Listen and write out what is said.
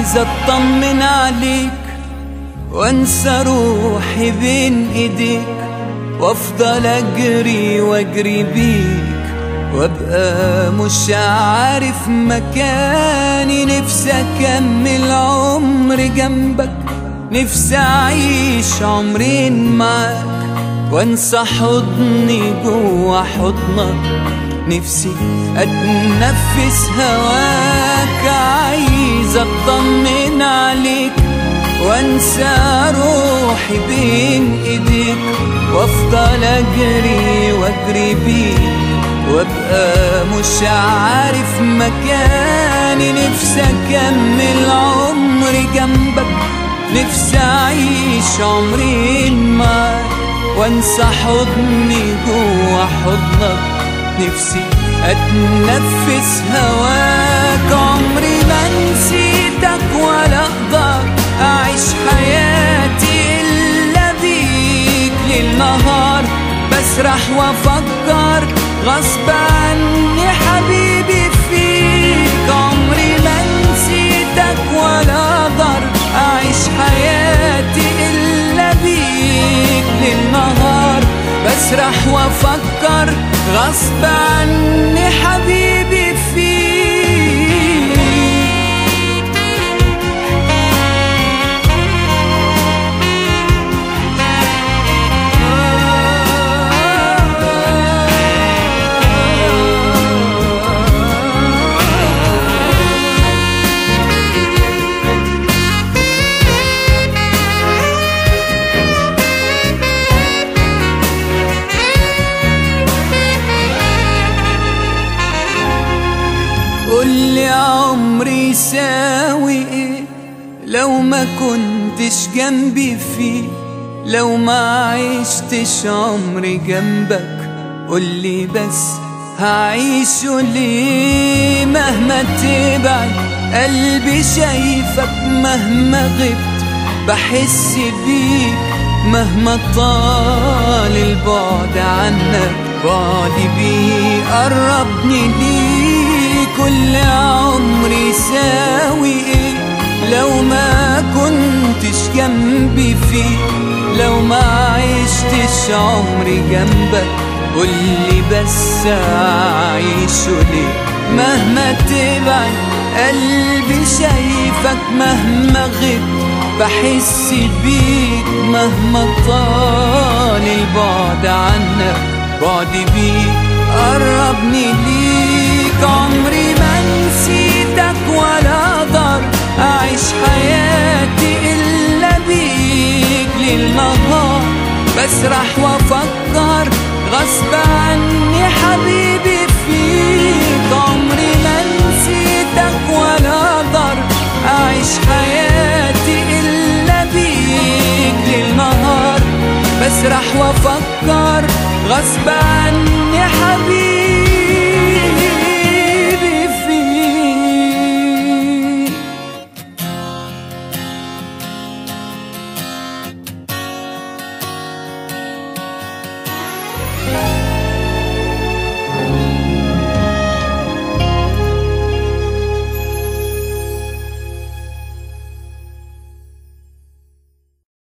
عايز اطمن عليك وانسى روحي بين ايديك، وافضل اجري واجري بيك وابقى مش عارف مكاني. نفسي اكمل عمري جنبك، نفسي اعيش عمرين معاك وانسى حضني جوا حضنك. نفسي اتنفس هواك، عايز اطمن عليك وانسى روحي بين ايديك، وافضل اجري واجري بيك وابقى مش عارف مكاني. نفسي اكمل عمري جنبك، نفسي اعيش عمرين معاك وانسى حضني جوا حضنك. نفسي اتنفس هواك، عمري ما نسيتك ولا اقدر اعيش حياتي الا بيك. ليل نهار بسرح وافكر غصب عني حبيبي فيك. عمري ما نسيتك ولا اقدر اعيش حياتي الا بيك. ليل نهار بسرح وافكر غصب عني حبيبي فيك. قولي عمري يساوي ايه لو ما كنتش جنبي فيه، لو ما عشتش عمري جنبك. قولي بس هعيشه ليه؟ مهما تبعد قلبي شايفك، مهما غبت بحس بيك، مهما طال البعد عنك بعدي بيه قربني ليك. كل عمري يساوي ايه لو ما كنتش جنبي فيه، لو ما عشتش عمري جنبك. قولي بس اعيشه ليه؟ مهما تبعد قلبي شايفك، مهما غبت بحس بيك، مهما طال البعد عنك بعدي بيك قربني ليك. عمري ما نسيتك ولا اقدر اعيش حياتي الا بيك. ليل نهار بسرح وافكر غصب عني حبيبي فيك. عمري ما نسيتك ولا اقدر اعيش حياتي الا بيك. ليل نهار بسرح وافكر غصب عني حبيبي فيك.